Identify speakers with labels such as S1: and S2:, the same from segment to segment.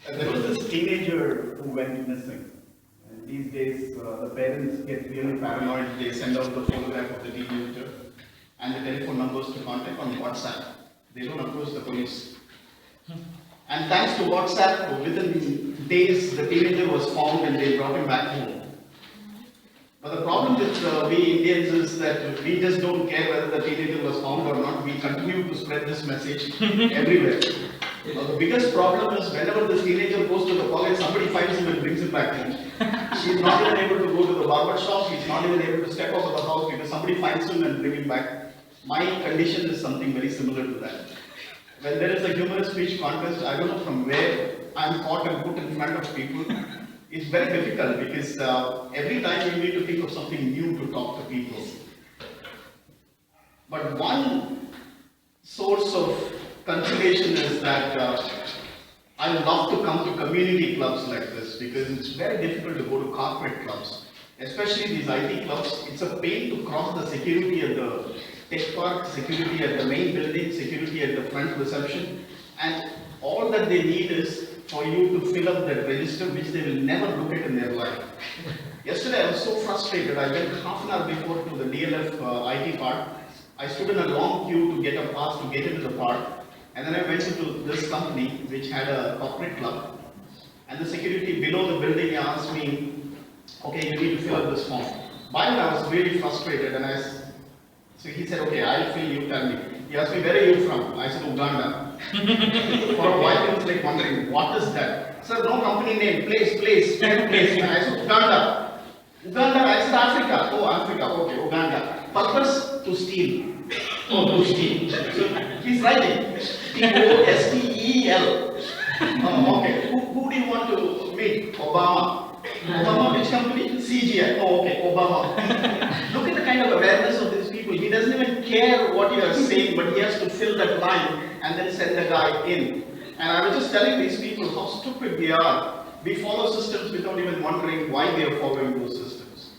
S1: There was this teenager who went missing. And these days, the parents get really paranoid. They send out the photograph of the teenager and the telephone numbers to contact on WhatsApp. They don't approach the police. And thanks to WhatsApp, within days, the teenager was found and they brought him back home. But the problem with we Indians is that we just don't care whether the teenager was found or not. We continue to spread this message everywhere. The biggest problem is whenever this teenager goes to the college, somebody finds him and brings him back home. She's not even able to go to the barber shop. He's not even able to step out of the house because somebody finds him and brings him back. My condition is something very similar to that. When there is a humorous speech contest, I don't know from where I'm caught and put in front of people. It's very difficult because every time you need to think of something new to talk to people. But one source of consolation is that I love to come to community clubs like this because it's very difficult to go to corporate clubs, especially these IT clubs. It's a pain to cross the security at the tech park, security at the main building, security at the front reception, and all that they need is for you to fill up that register which they will never look at in their life. Yesterday I was so frustrated, I went half an hour before to the DLF IT park. I stood in a long queue to get a pass to get into the park, and then I went into this company which had a corporate club, and the security below the building asked me, okay, you need to fill up this form. By then I was really frustrated and so he said, okay, I'll fill, you tell me. He asked me, where are you from? I said, Uganda. For a while he was like wondering, what is that? Sir, no company name, place, place. And I said, Uganda. Uganda, I said, Africa. Oh, Africa, okay, Uganda. Purpose, to steal. Oh, to steal. So he's writing, T-O-S-T-E-L. Oh, okay, who do you want to meet? Obama. Obama, which company? CGI. Oh, okay, Obama. Look at the kind of awareness of these people. He doesn't even care what you are saying, but he has to fill that line and then send the guy in. And I was just telling these people how stupid we are. We follow systems without even wondering why we are following those systems.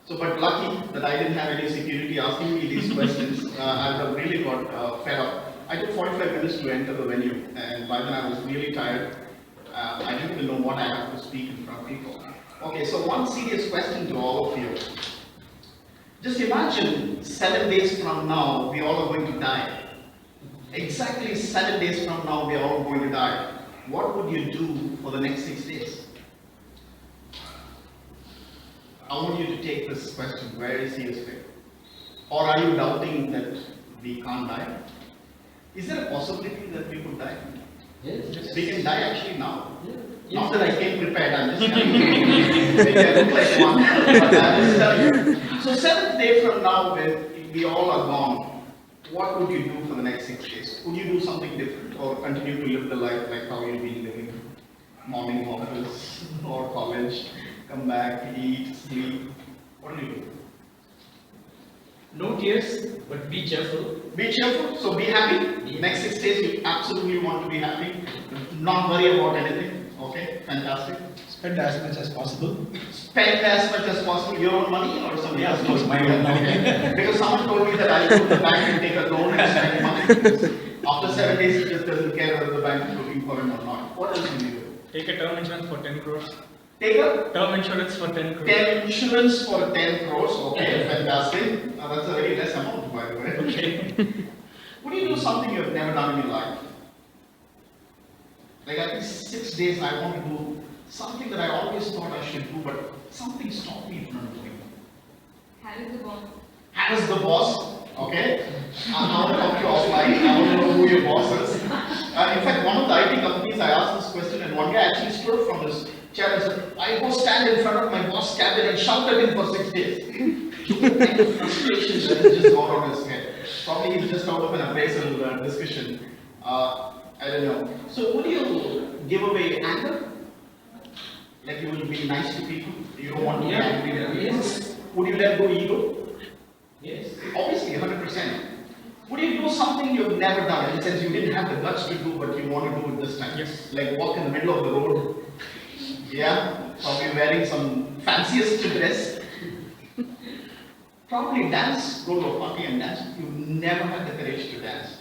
S1: So, but lucky that I didn't have any security asking me these questions. I really got fed up. I took 45 minutes to enter the venue, and by then I was really tired. I didn't even know what I have to speak in front of people. Okay, so one serious question to all of you. Just imagine 7 days from now, we all are going to die. Exactly 7 days from now, we are all going to die. What would you do for the next 6 days? I want you to take this question very seriously. Or are you doubting that we can't die? Is there a possibility that we could die?
S2: Yes.
S1: We can die actually now.
S2: Yeah.
S1: Not that I came prepared, I'm just telling you. Maybe I look like one, but I'm just telling you. So 7th day from now, when we all are gone, what would you do for the next 6 days? Would you do something different or continue to live the life like how you've been living? Morning office or college, come back, eat, sleep. What do you do?
S2: No tears, but be cheerful.
S1: Be cheerful, so be happy.
S2: Yeah.
S1: Next 6 days you absolutely want to be happy. Not worry about anything. Okay, fantastic.
S3: Spend as much as possible.
S1: Spend as much as possible your own money or somebody
S3: Yeah, of
S1: else's
S3: course, my own money.
S1: Okay. Because someone told me that I go to the bank and take a loan and spend money. After 7 days, he just doesn't care whether the bank is looking for him or not. What else will you do?
S4: Take a term insurance for 10 crores.
S1: Take a
S4: Term insurance for 10 crores.
S1: term insurance for 10 crores. Okay, fantastic. That's a very less amount, by the way.
S4: Okay.
S1: Would you do something you have never done in your life? Like at least 6 days, I want to do something that I always thought I should do, but something stopped me from doing it.
S5: Harris the boss.
S1: Harris the boss, okay? I'll talk to you offline. I want to know who your boss is. In fact, one of the IT companies, I asked this question, and one guy actually stood from his chair and said, I go stand in front of my boss' cabin and shout at him for 6 days. What kind of frustration that has just gone on his head? Probably he's just out of an appraisal discussion. I don't know. So, would you give away anger? Like you will be nice to people? You don't want to be angry with people?
S2: Yes.
S1: Would you let go ego?
S2: Yes.
S1: Obviously, 100%. Would you do something you've never done? In the sense you didn't have the guts to do, but you want to do it this time?
S4: Yes.
S1: Like walk in the middle of the road. Yeah. Probably wearing some fanciest dress. Probably dance. Go to a party and dance. You never had the courage to dance.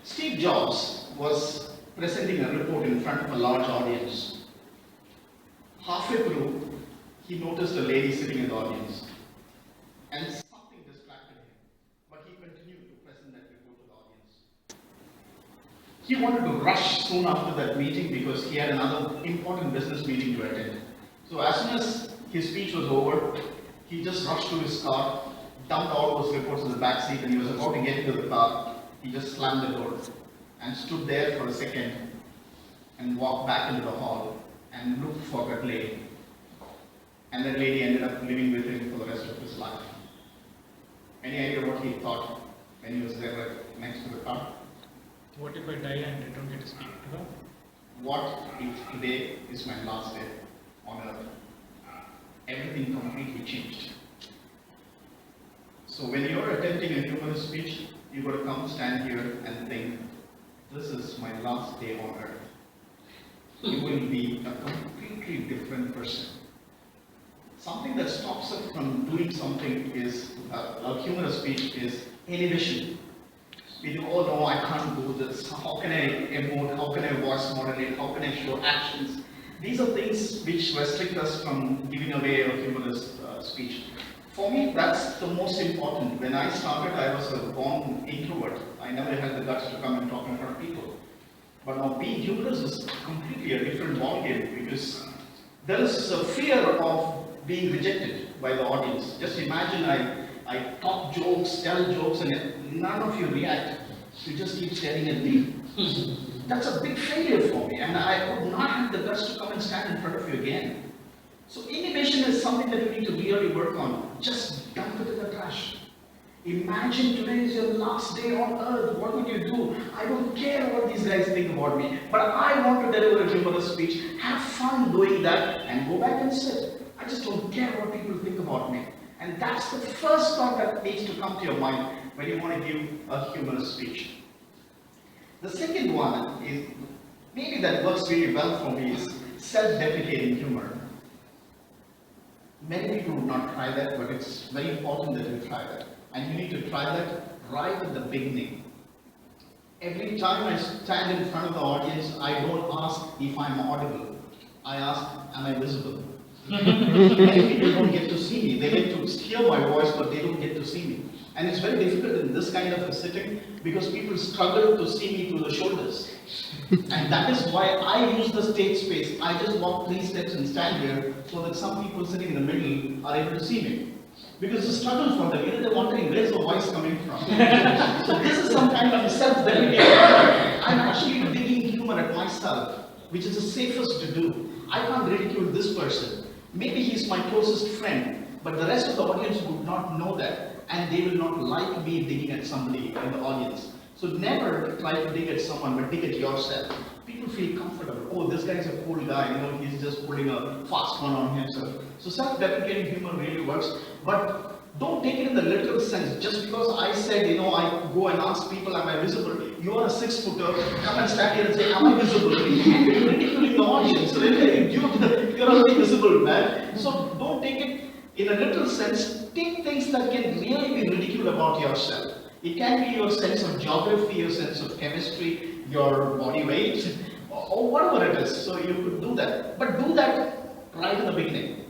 S1: Steve Jobs was presenting a report in front of a large audience. Halfway through, he noticed a lady sitting in the audience, and something distracted him, but he continued to present that report to the audience. He wanted to rush soon after that meeting because he had another important business meeting to attend. So as soon as his speech was over, he just rushed to his car, dumped all those reports in the back seat, and he was about to get into the car. He just slammed the door and stood there for a second and walked back into the hall and looked for that lady. And that lady ended up living with him for the rest of his life. Any idea what he thought when he was there right next to the car?
S4: What if I die and I don't get to speak to her?
S1: What if today is my last day on earth? Everything completely changed. So when you're attempting a humorous speech, you've got to come stand here and think, this is my last day on earth. You will be a completely different person. Something that stops us from doing something is, a humorous speech is inhibition. We do, oh no, I can't do this. How can I emote? How can I voice modulate? How can I show actions? These are things which restrict us from giving away a humorous speech. For me, that's the most important. When I started, I was a born introvert. I never had the guts to come and talk in front of people. But now being humorous is completely a different ballgame because there is a fear of being rejected by the audience. Just imagine I talk jokes, tell jokes, and none of you react. You just keep staring at me. That's a big failure for me, and I would not have the guts to come and stand in front of you again. So inhibition is something that you need to really work on. Just dump it in the trash. Imagine today is your last day on earth. What would you do? I don't care what these guys think about me, but I want to deliver a humorous speech. Have fun doing that and go back and sit. I just don't care what people think about me. And that's the first thought that needs to come to your mind when you want to give a humorous speech. The second one is, maybe that works really well for me, is self-deprecating humor. Many people would not try that, but it's very important that you try that. And you need to try that right at the beginning. Every time I stand in front of the audience, I don't ask if I'm audible. I ask, am I visible? Many people don't get to see me. They get to hear my voice, but they don't get to see me. And it's very difficult in this kind of a setting because people struggle to see me through the shoulders. And that is why I use the stage space. I just walk 3 steps and stand here so that some people sitting in the middle are able to see me. Because it's a struggle for them. They're wondering where's the voice coming from. So this is some kind of self-deprecation. I'm actually digging humor at myself, which is the safest to do. I can't ridicule this person. Maybe he's my closest friend, but the rest of the audience would not know that, and they will not like me digging at somebody in the audience. So never try to dig at someone, but dig at yourself. People feel comfortable. Oh, this guy's a cool guy, he's just pulling a fast one on himself. So self-deprecating humor really works, but don't take it in the literal sense. Just because I said, I go and ask people, am I visible? You are a 6-footer, come and stand here and say, am I visible? You're ridiculing the audience. You're already visible, man. So don't take it in a literal sense. Take things that can really be ridiculed about yourself. It can be your sense of geography, your sense of chemistry, your body weight, or whatever it is. So you could do that. But do that right in the beginning.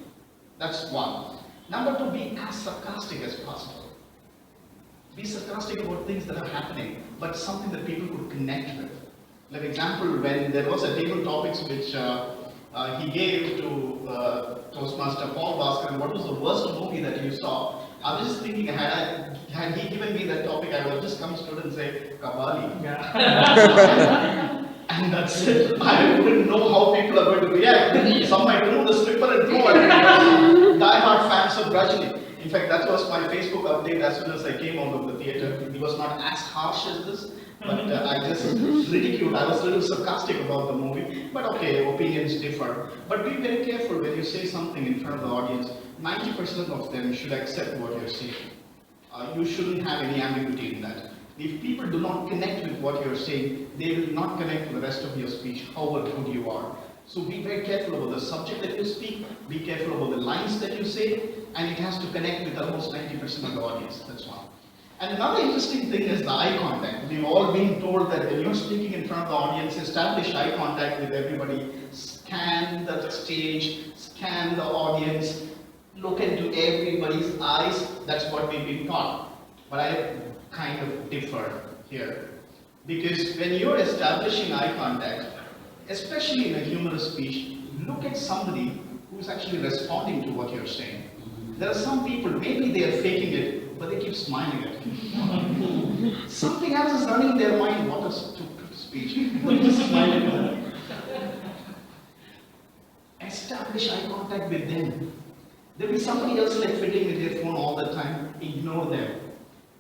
S1: That's one. Number 2, be as sarcastic as possible. Be sarcastic about things that are happening, but something that people could connect with. Like example, when there was a table topics which he gave to Toastmaster Paul Bhaskar, what was the worst movie that you saw? I was just thinking, had he given me that topic, I would just come stood and say, Kabali. Yeah. And that's it. I wouldn't know how people are going to react. Some might remove the slipper and go and die-hard fans of Rajini. In fact, that was my Facebook update as soon as I came out of the theatre. It was not as harsh as this, but I just ridiculed. I was a little sarcastic about the movie. But okay, opinions differ. But be very careful when you say something in front of the audience. 90% of them should accept what you're saying. You shouldn't have any ambiguity in that. If people do not connect with what you're saying, they will not connect with the rest of your speech, however good you are. So be very careful about the subject that you speak, be careful about the lines that you say, and it has to connect with almost 90% of the audience. That's one. And another interesting thing is the eye contact. We've all been told that when you're speaking in front of the audience, establish eye contact with everybody. Scan the stage, scan the audience, look into everybody's eyes. That's what we've been taught. But I kind of differ here. Because when you're establishing eye contact, especially in a humorous speech, look at somebody who's actually responding to what you're saying. There are some people, maybe they are faking it, but they keep smiling at you. Something else is running in their mind, what a stupid speech, but just smiling at them. Establish eye contact with them. There'll be somebody else like fiddling with their phone all the time, ignore them.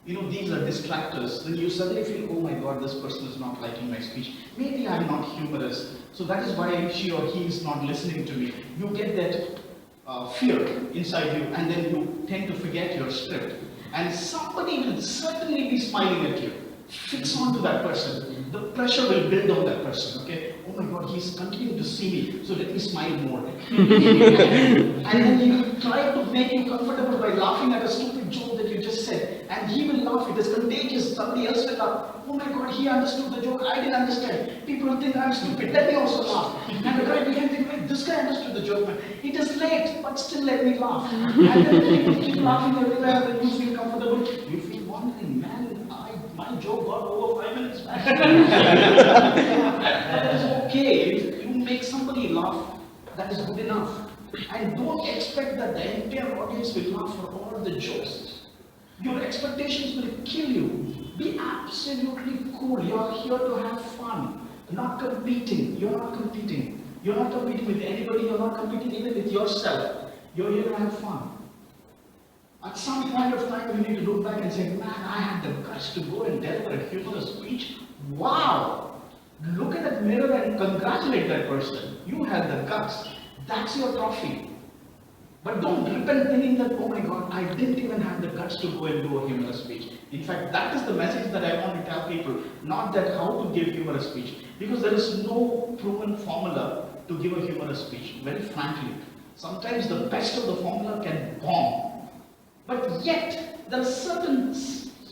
S1: You know, these are distractors. Then you suddenly feel, oh my God, this person is not liking my speech. Maybe I'm not humorous. So that is why she or he is not listening to me. You get that fear inside you, and then you tend to forget your script. And somebody will certainly be smiling at you. Fix on to that person. The pressure will build on that person, okay? Oh my God, he's continuing to see me, so let me smile more. And then he will try to make you comfortable by laughing at a stupid joke that you just said. And he will laugh, it is contagious, somebody else will laugh. Oh my God, he understood the joke, I didn't understand. People will think I'm stupid, let me also laugh. And the guy behind think, wait, this guy understood the joke, man. It is late, but still let me laugh. And then people keep laughing everywhere, then you feel comfortable. You feel wondering, man, my joke got over 5 minutes back. That is okay. If you make somebody laugh, that is good enough. And don't expect that the entire audience will laugh for all the jokes. Your expectations will kill you. Be absolutely cool. You are here to have fun, not competing. You're not competing. You're not competing with anybody. You're not competing even with yourself. You're here to have fun. At some point of time, you need to look back and say, man, I had the guts to go and deliver a humorous speech. Wow! Look at that mirror and congratulate that person. You had the guts. That's your trophy. But don't repent thinking that, oh my God, I didn't even have the guts to go and do a humorous speech. In fact, that is the message that I want to tell people, not that how to give humorous speech. Because there is no proven formula to give a humorous speech, very frankly. Sometimes the best of the formula can bomb. But yet, there are certain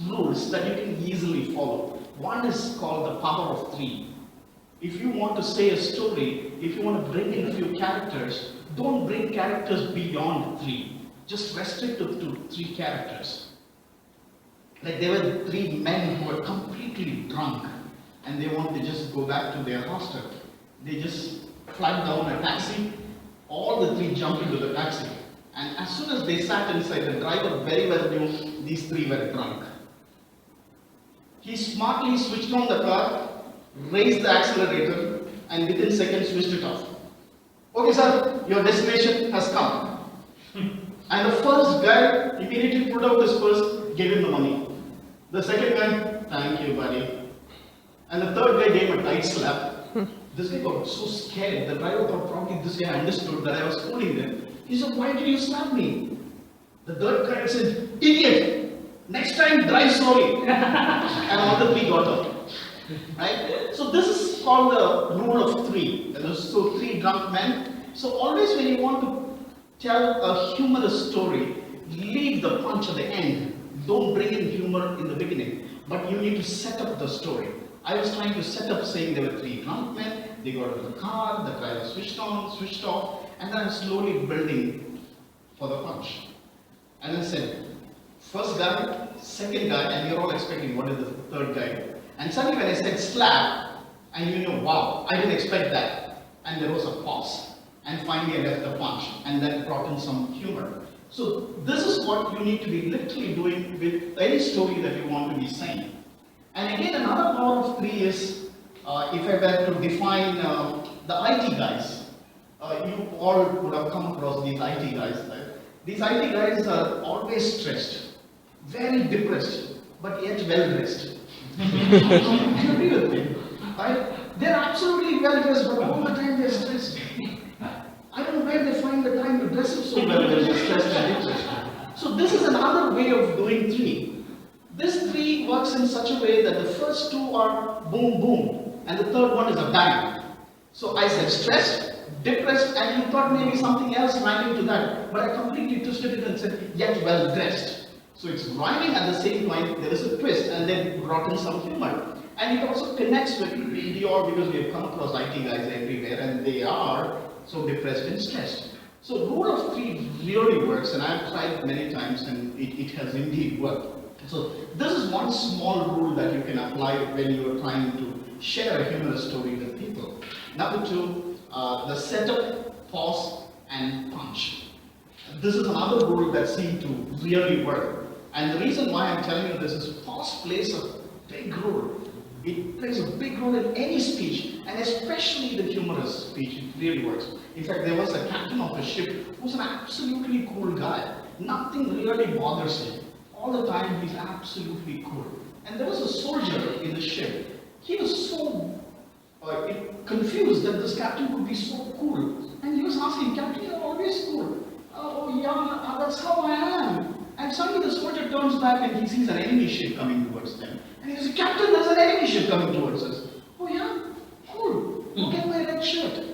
S1: rules that you can easily follow. One is called the power of 3. If you want to say a story, if you want to bring in a few characters, don't bring characters beyond 3. Just restrict it to 3 characters. Like there were 3 men who were completely drunk and they wanted to just go back to their hostel. They just flagged down a taxi. All the 3 jumped into the taxi. And as soon as they sat inside, the driver very well knew these 3 were drunk. He smartly switched on the car, raised the accelerator, and within seconds switched it off. Okay, sir, your destination has come. And the first guy immediately pulled out his purse, gave him the money. The second guy, thank you, buddy. And the third guy gave him a tight slap. This guy got so scared, the driver thought probably this guy understood that I was fooling them. He said, why did you slap me? The third guy said, idiot, next time drive slowly. And all the 3 got out. Right? So this is called the rule of 3. So 3 drunk men. So always when you want to tell a humorous story, leave the punch at the end. Don't bring in humor in the beginning. But you need to set up the story. I was trying to set up saying there were 3 drunk men. They got into the car, the driver switched on, switched off. And then I'm slowly building for the punch. And I said, first guy, second guy, and you're all expecting what is the third guy. And suddenly when I said slap, and you know, wow, I didn't expect that. And there was a pause. And finally I left the punch, and then brought in some humor. So this is what you need to be literally doing with any story that you want to be saying. And again, another power of 3 is, if I were to define the IT guys. You all would have come across these IT guys. Right? These IT guys are always stressed, very depressed, but yet well dressed. You agree with me? Right? They're absolutely well dressed, but all the time they're stressed. I don't know where they find the time to dress up so well when they're stressed and depressed. So this is another way of doing 3. This 3 works in such a way that the first 2 are boom boom, and the third one is a bang. So I said stressed, depressed, and you thought maybe something else ran into that, but I completely twisted it and said, yet well dressed. So it's rhyming at the same time, there is a twist, and then brought in some humor. And it also connects with BDR because we have come across IT guys everywhere, and they are so depressed and stressed. So rule of three really works, and I've tried many times, and it has indeed worked. So this is one small rule that you can apply when you are trying to share a humorous story with people. Number two, the setup, pause, and punch. This is another rule that seemed to really work. And the reason why I'm telling you this is pause plays a big role. It plays a big role in any speech, and especially the humorous speech. It really works. In fact, there was a captain of a ship who's an absolutely cool guy. Nothing really bothers him. All the time, he's absolutely cool. And there was a soldier in the ship. He was so confused that this captain could be so cool. And he was asking, Captain, you're always cool. Oh, yeah, that's how I am. And suddenly the soldier turns back and he sees an enemy ship coming towards them. And he says, Captain, there's an enemy ship coming towards us. Oh, yeah? Cool. Look at my red shirt.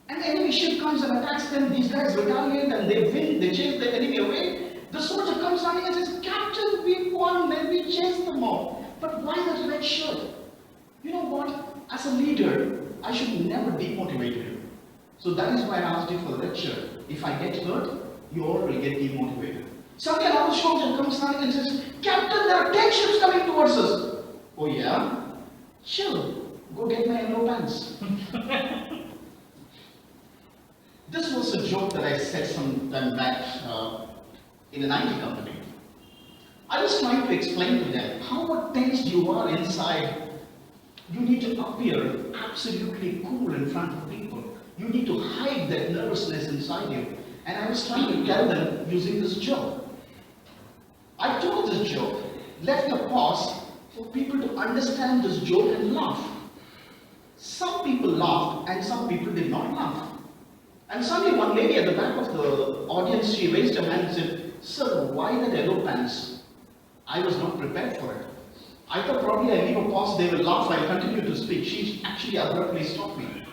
S1: And the enemy ship comes and attacks them. These guys retaliate and they win. They chase the enemy away. The soldier comes running and says, Captain, we won and we chased them off. But why that red shirt? You know what? As a leader, I should never demotivate you. So that is why I asked you for the red shirt. If I get hurt, you all will get demotivated. Suddenly another soldier comes running and says, Captain, there are 10 ships coming towards us. Oh yeah? Chill. Go get my yellow pants. This was a joke that I said some time back in an IT company. I was trying to explain to them how tense you are inside. You need to appear absolutely cool in front of people. You need to hide that nervousness inside you. And I was trying to tell them using this joke. I told this joke, left a pause for people to understand this joke and laugh. Some people laughed and some people did not laugh. And suddenly one lady at the back of the audience, she raised her hand and said, Sir, why the yellow pants? I was not prepared for it. I thought probably I leave a pause, they will laugh, I'll continue to speak. She actually abruptly stopped me.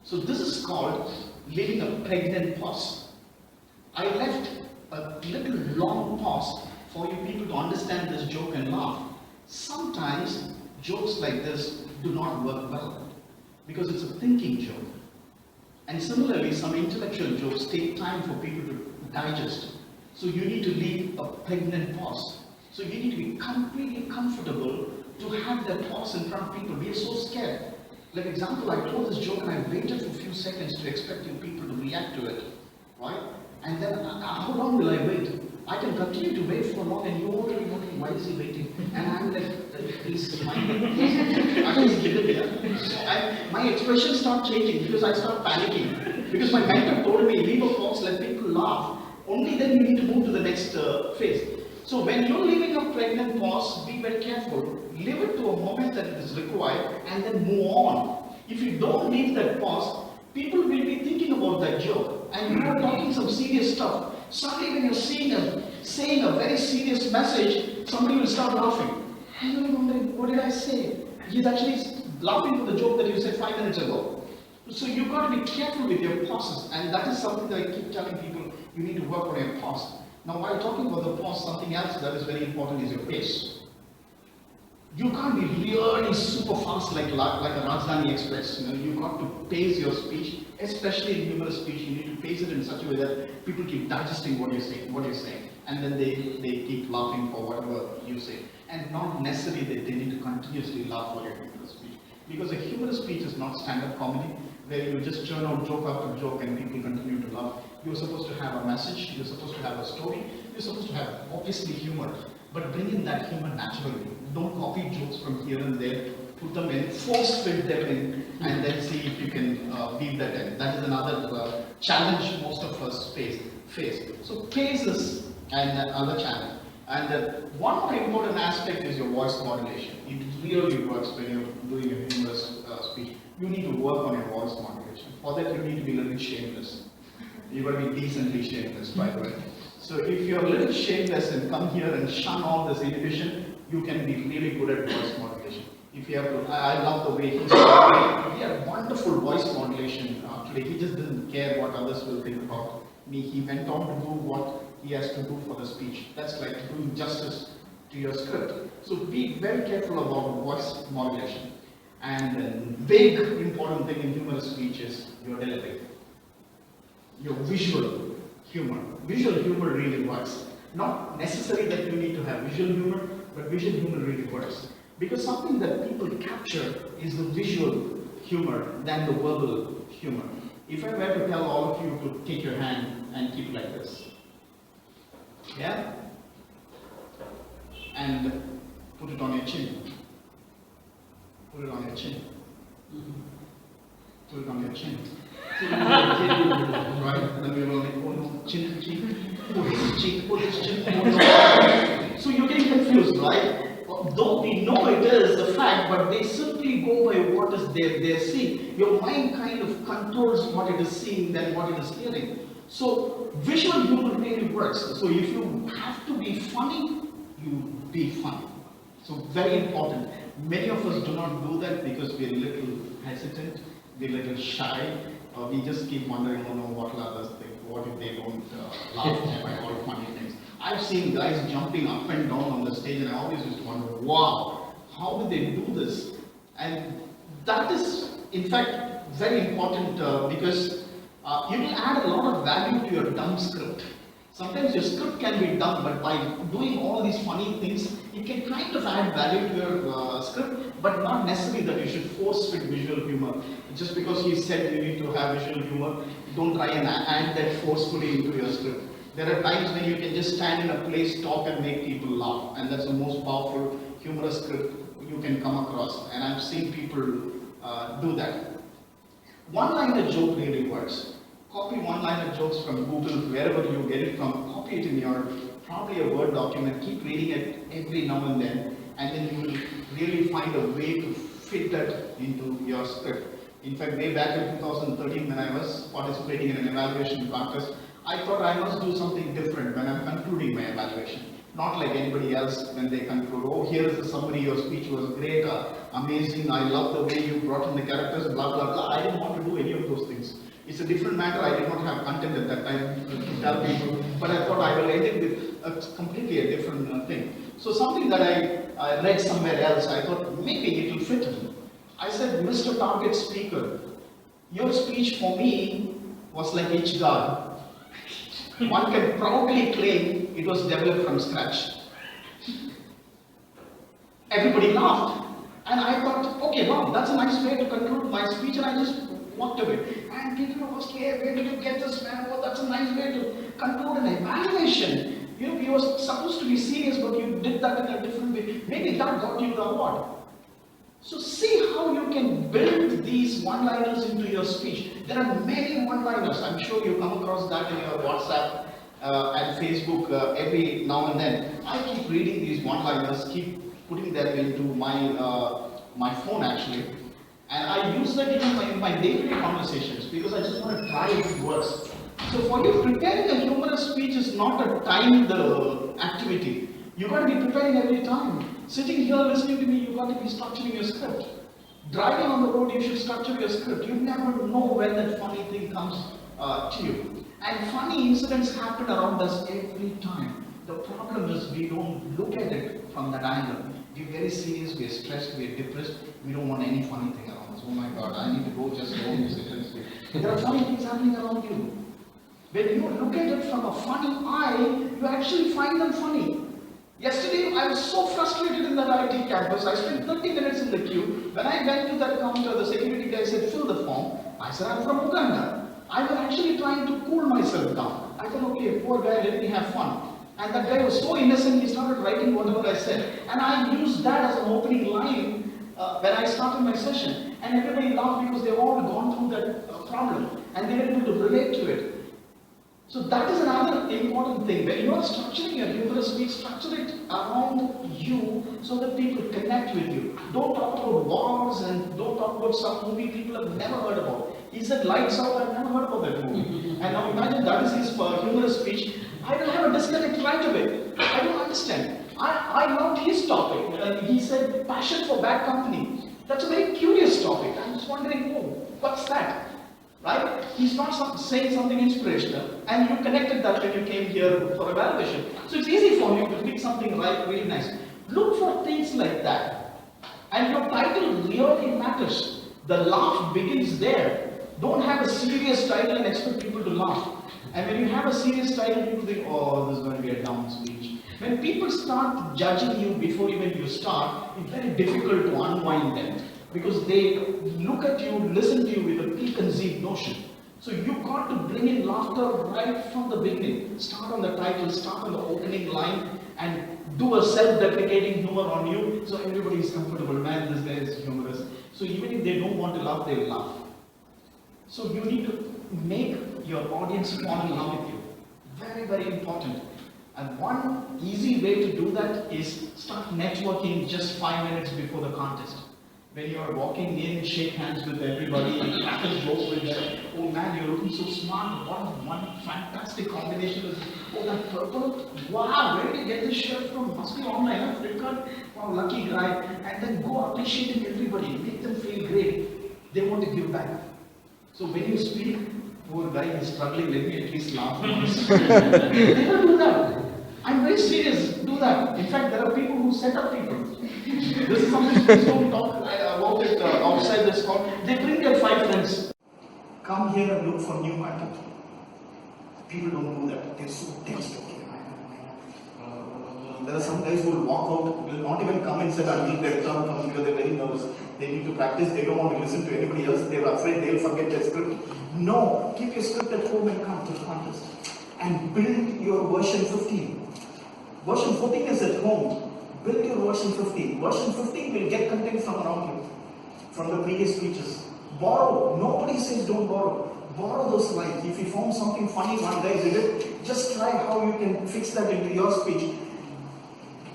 S1: So this is called leaving a pregnant pause. I left a little long pause for you people to understand this joke and laugh. Sometimes jokes like this do not work well because it's a thinking joke. And similarly, some intellectual jokes take time for people to digest. So you need to leave a pregnant pause. So you need to be completely comfortable to have that pause in front of people. We are so scared. Like example, I told this joke and I waited for a few seconds to expect you people to react to it, right? And then how long will I wait? I can continue to wait for long and you're already wondering why is he waiting? And I'm like, please smiling. Please give it here. And my expressions start changing because I start panicking. Because my mentor told me, leave a pause, let people laugh. Only then you need to move to the next phase. So when you're leaving a pregnant pause, be very careful. Leave it to a moment that it is required and then move on. If you don't leave that pause, people will be thinking about that joke and you are talking some serious stuff. Suddenly when you're saying a very serious message, somebody will start laughing. And you're wondering, what did I say? He's actually laughing for the joke that you said 5 minutes ago. So you've got to be careful with your pauses, and that is something that I keep telling people, you need to work on your pause. Now while talking about the pause, something else that is very important is your pace. You can't be really super fast like a Rajdhani Express. You've got to pace your speech, especially in humorous speech. You need to pace it in such a way that people keep digesting what you're saying, and then they keep laughing for whatever you say. And not necessarily that they need to continuously laugh for your humorous speech. Because a humorous speech is not stand-up comedy, where you just churn out joke after joke and people continue to laugh. You're supposed to have a message, you're supposed to have a story, you're supposed to have obviously humor, but bring in that humor naturally. Don't copy jokes from here and there, put them in, force fit them in, and then see if you can weave that in. That is another challenge most of us face. So pace is another challenge. And one more important aspect is your voice modulation. It really works when you're doing a humorous speech. You need to work on your voice modulation. For that, you need to be a little shameless. You've got to be decently shameless, by the way. So if you're a little shameless and come here and shun all this inhibition, you can be really good at voice modulation. If you have to, I love the way he had wonderful voice modulation today. He just didn't care what others will think about me. He went on to do what he has to do for the speech. That's like doing justice to your script. So be very careful about voice modulation. And the big important thing in humorous speech is your delivery. Your visual humor. Visual humor really works. Not necessary that you need to have visual humor, but visual humor really works. Because something that people capture is the visual humor than the verbal humor. If I were to tell all of you to take your hand and keep like this. Yeah? And put it on your chin. Put it on your chin. Put it on your chin. Right? Then we will like, oh no, chin, cheek, oh this cheek, oh this chin, oh no. So you're getting confused, right? Though we know it is a fact, but they simply go by what is they're seeing. Your mind kind of controls what it is seeing than what it is hearing. So visual humor really works. So if you have to be funny, you be funny. So very important. Many of us do not do that because we're a little hesitant, we're a little shy. We just keep wondering, oh no, what will others think? What if they don't laugh at my all funny things? I've seen guys jumping up and down on the stage, and I always used to wonder, wow, how do they do this? And that is, in fact, very important because you will add a lot of value to your dumb script. Sometimes your script can be dumb, but by doing all these funny things, it can kind of add value to your script, but not necessarily that you should force fit visual humor. Just because he said you need to have visual humor, don't try and add that forcefully into your script. There are times when you can just stand in a place, talk and make people laugh, and that's the most powerful humorous script you can come across, and I've seen people do that. One-liner joke really works. Copy one-liner jokes from Google, wherever you get it from, copy it in your, probably a Word document, keep reading it every now and then you will really find a way to fit that into your script. In fact, way back in 2013 when I was participating in an evaluation contest, I thought I must do something different when I'm concluding my evaluation. Not like anybody else when they conclude, oh, here's the summary, your speech was great, amazing, I love the way you brought in the characters, blah, blah, blah. I didn't want to do any of those things. It's a different matter, I did not have content at that time to tell people, but I thought I will end it with a completely a different thing. So something that I read somewhere else, I thought maybe it will fit in. I said, Mr. Target Speaker, your speech for me was like each guard. One can proudly claim it was developed from scratch. Everybody laughed. And I thought, okay, wow, that's a nice way to conclude my speech, and I just walked away. And people were asking, hey, where did you get this, man? Oh, that's a nice way to conclude an evaluation. You know, you were supposed to be serious, but you did that in a different way. Maybe that got you the award. So see how you can build these one-liners into your speech. There are many one-liners. I'm sure you come across that in your WhatsApp and Facebook every now and then. I keep reading these one-liners, keep putting them into my phone actually. And I use that in my daily conversations because I just want to try if it works. So for you, preparing a humorous speech is not a timed activity. You've got to be preparing every time. Sitting here listening to me, you've got to be structuring your script. Driving on the road, you should structure your script. You never know when that funny thing comes to you. And funny incidents happen around us every time. The problem is we don't look at it from that angle. We're very serious, we're stressed, we're depressed. We don't want any funny thing around us. Oh my God, I need to go just home and sit and sleep. There are funny things happening around you. When you look at it from a funny eye, you actually find them funny. Yesterday, I was so frustrated in that IT campus. I spent 30 minutes in the queue. When I went to that counter, the security guy said, fill the form. I said, I'm from Uganda. I was actually trying to cool myself down. I thought, okay, poor guy, let me have fun. And that guy was so innocent, he started writing whatever I said. And I used that as an opening line when I started my session. And everybody laughed because they've all gone through that problem. And they were able to relate to it. So that is another important thing. When you are structuring your humorous speech, structure it around you so that people connect with you. Don't talk about wars and don't talk about some movie people have never heard about. He said Lights Out, I've never heard about that movie. And now imagine that is his humorous speech. I will have a disconnect right away. I don't understand. I loved his topic. He said passion for bad company. That's a very curious topic. I'm just wondering, oh, what's that? right? He's not saying something inspirational, and you connected that when you came here for evaluation. So it's easy for you to pick something right, really nice. Look for things like that. And your title really matters. The laugh begins there. Don't have a serious title and expect people to laugh. And when you have a serious title, people think, oh, this is going to be a down speech. When people start judging you before even you start, it's very difficult to unwind them. Because they look at you, listen to you with a preconceived notion. So you've got to bring in laughter right from the beginning. Start on the title, start on the opening line, and do a self-deprecating humor on you, so everybody is comfortable. Man, this guy is humorous. So even if they don't want to laugh, they will laugh. So you need to make your audience fall in love with you. Very, very important. And one easy way to do that is start networking just 5 minutes before the contest. When you are walking in, shake hands with everybody, crack a joke with them. Oh man, you're looking so smart. One fantastic combination is, oh, that purple. Wow, where did you get this shirt from? Must be online, huh? Flipkart. Wow, lucky guy. And then go appreciating everybody. Make them feel great. They want to give back. So when you speak, poor guy is struggling, let me at least laugh once. Never do that. I'm very serious, do that. In fact, there are people who set up people. This is something please don't talk about it outside this call. They bring their 5 friends. Come here and look for new content. People don't do that. They're so tense. There are some guys who will walk out, will not even come inside until their turn comes because they're very nervous. They need to practice, they don't want to listen to anybody else, they're afraid they'll forget their script. No, keep your script at home and come to the contest. And build your version 15. Version 14 is at home. Build your version 15. Version 15 will get content from around you, from the previous speeches. Borrow. Nobody says don't borrow. Borrow those lines. If you found something funny one guy did it, just try how you can fix that into your speech.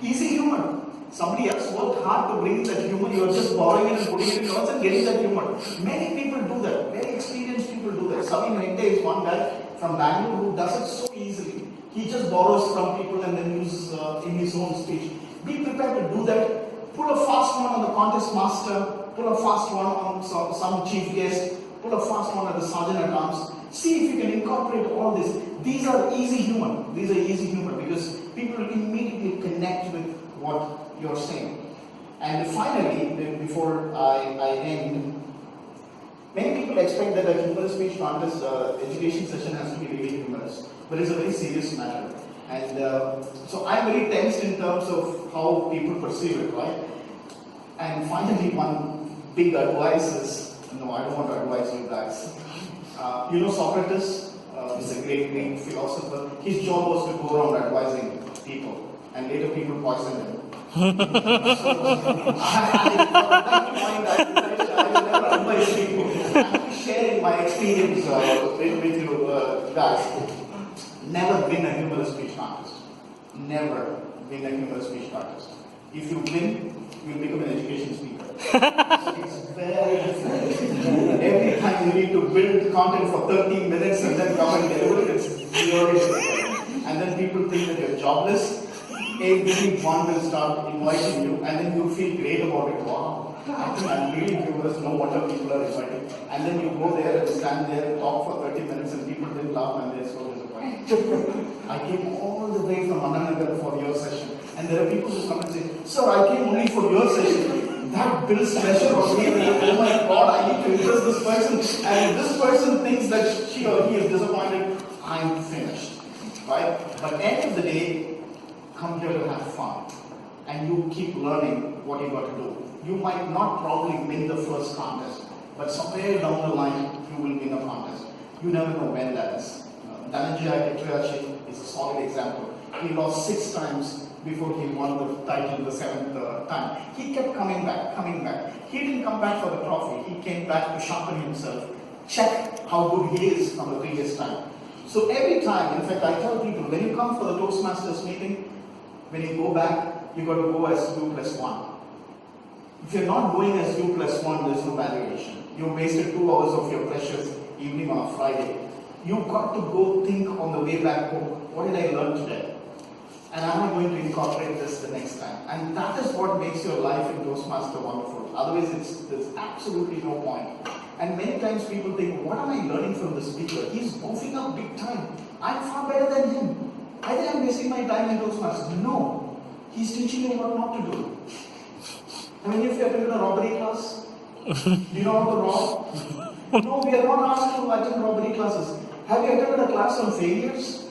S1: Easy humor. Somebody else worked hard to bring that humor. You are just borrowing it and putting it in yours and getting that humor. Many people do that. Very experienced people do that. Savi Mehta is one guy from Bangalore who does it so easily. He just borrows from people and then uses in his own speech. Be prepared to do that. Pull a fast one on the contest master. Pull a fast one on some chief guest. Pull a fast one at the sergeant at arms. See if you can incorporate all this. These are easy humor. These are easy humor because people will immediately connect with what you're saying. And finally, before I end, many people expect that a humorous speech contest education session has to be really humorous, but it's a very serious matter. And so I'm very tensed in terms of how people perceive it, right? And finally, one big advice is, no, I don't want to advise you guys. You know Socrates is a great philosopher. His job was to go around advising people, and later people poisoned him. So, at that point, I will never advise people. I'm sharing my experience with you guys. Never win a humorous speech contest. Never win a humorous speech contest. If you win, you'll become an education speaker. It's very difficult. Every time you need to build content for 30 minutes and then come and deliver it, it's really difficult. And then people think that you're jobless. Everyone will start inviting you, and then you feel great about it. Wow, I think I'm really humorous, no wonder people are inviting. And then you go there and stand there and talk for 30 minutes, and people didn't laugh, and they're so disappointed. I came all the way from Ananagar for your session, and there are people who come and say, "Sir, I came only for your session." That builds pressure on me. Oh my God, I need to impress this person, and if this person thinks that she or he is disappointed, I'm finished, right? But at the end of the day, come here to have fun, and you keep learning what you got to do. You might not probably win the first contest, but somewhere down the line, you will win a contest. You never know when that is. Dhananjay Petriachi is a solid example. He lost 6 times before he won the title the 7th time. He kept coming back. He didn't come back for the trophy. He came back to sharpen himself, check how good he is from the previous time. So every time, in fact, I tell people, when you come for the Toastmasters meeting, when you go back, you got to go as 2+1. If you're not going as 2+1, there's no valuation. You wasted 2 hours of your precious evening on a Friday. You've got to go think on the way back home, what did I learn today? And am I going to incorporate this the next time? And that is what makes your life in Toastmaster wonderful. Otherwise, there's absolutely no point. And many times people think, what am I learning from the speaker? He's goofing up big time. I'm far better than him. I think I'm wasting my time in Toastmasters. No. He's teaching you what not to do. I mean, if you attended a robbery class, do you know how to rob? No, we are not asked to attend robbery classes. Have you attended a class on failures?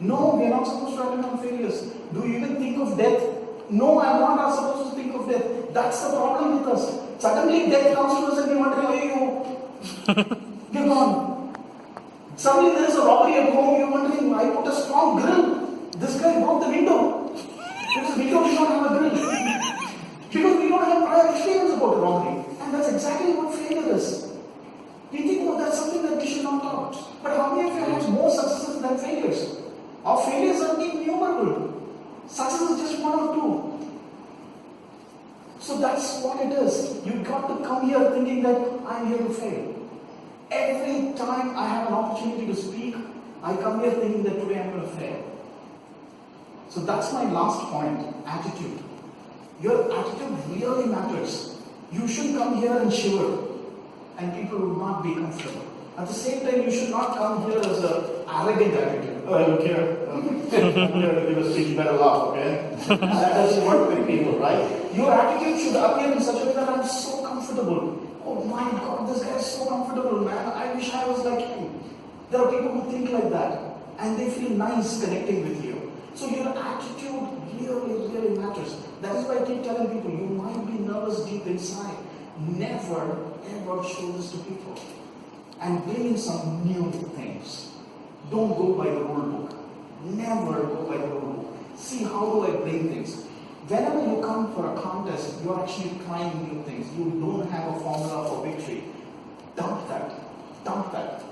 S1: No, we are not supposed to attend on failures. Do you even think of death? No, I'm not supposed to think of death. That's the problem with us. Suddenly death comes to us and we wonder, oh, we're gone. Suddenly there is a robbery at home, you're wondering, I put a strong grill. This guy broke the window. Because we don't have a grill. Because we don't have prior experience about robbery. And that's exactly what failure is. We think, oh, that's something that we should not talk. But how many of you have more successes than failures? Our failures are innumerable. Success is just one or two. So that's what it is. You've got to come here thinking that I'm here to fail. Every time I have an opportunity to speak, I come here thinking that today I'm going to fail. So that's my last point, attitude. Your attitude really matters. You shouldn't come here and shiver, and people will not be comfortable. At the same time, you should not come here as an arrogant attitude. Oh, look here. I'm here to give a speech, you better laugh, okay? That doesn't work with people, right? Your attitude should appear in such a way that I'm so comfortable. Oh my God, this guy is so comfortable, man. I wish I was like him. There are people who think like that, and they feel nice connecting with you. So your attitude really matters. That is why I keep telling people, you might be nervous deep inside. Never, ever show this to people. And bring in some new things. Don't go by the rule book. Never go by the rule book. See, how do I bring things? Whenever you come for a contest, you're actually trying new things. You don't have a formula for victory. Dump that. Dump that.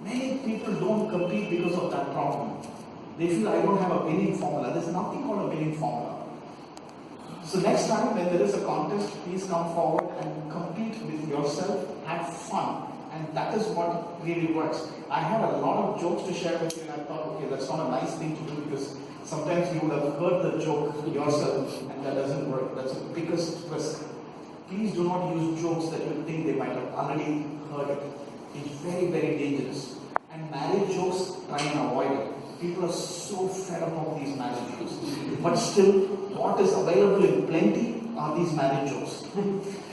S1: Many people don't compete because of that problem. They feel, I don't have a winning formula. There's nothing called a winning formula. So next time when there is a contest, please come forward and compete with yourself. Have fun. And that is what really works. I had a lot of jokes to share with you, and I thought, okay, that's not a nice thing to do, because sometimes you would have heard the joke yourself, and that doesn't work. That's the biggest risk. Please do not use jokes that you think they might have already heard it. It's very, very dangerous. And marriage jokes, try and avoid it. People are so fed up of these marriage jokes. But still, what is available in plenty are these marriage jokes.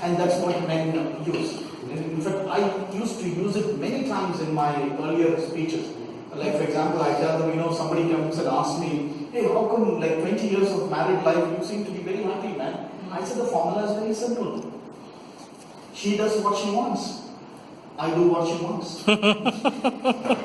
S1: And that's what men use. In fact, I used to use it many times in my earlier speeches. Like, for example, I tell them, somebody comes and asks me, hey, how come, 20 years of married life, you seem to be very happy, man? I said, the formula is very simple. She does what she wants. I do what she wants.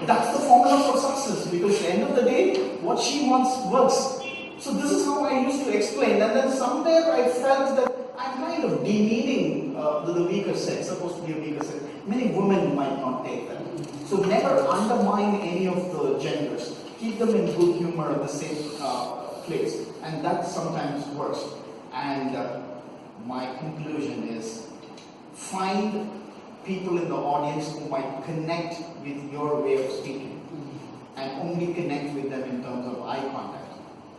S1: That's the formula for success, because at the end of the day, what she wants works. So this is how I used to explain. And then somewhere I felt that I'm kind of demeaning the weaker sex, supposed to be a weaker sex. Many women might not take that. So never undermine any of the genders. Keep them in good humor at the same place. And that sometimes works. And my conclusion is, find people in the audience who might connect with your way of speaking. And only connect with them in terms of eye contact.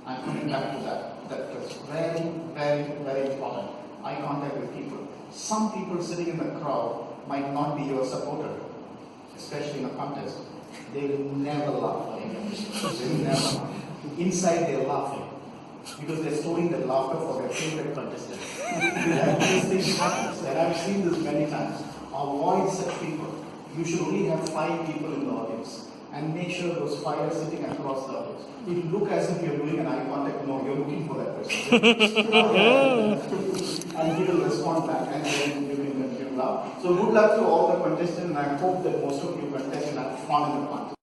S1: I'm coming back to that. That is very, very, very important. Eye contact with people. Some people sitting in the crowd might not be your supporter, especially in a contest. They will never laugh for you. They will never laugh. Inside they're laughing because they're storing their laughter for their favorite contestant. These things happen, and I've seen this many times. Avoid such people. You should only have 5 people in the audience. And make sure those 5 are sitting across the audience. It will look as if you're doing an eye contact. No, you're looking for that person. And he will respond back, and then you can continue to laugh. So good luck to all the contestants, and I hope that most of you contest and have fun in the contest.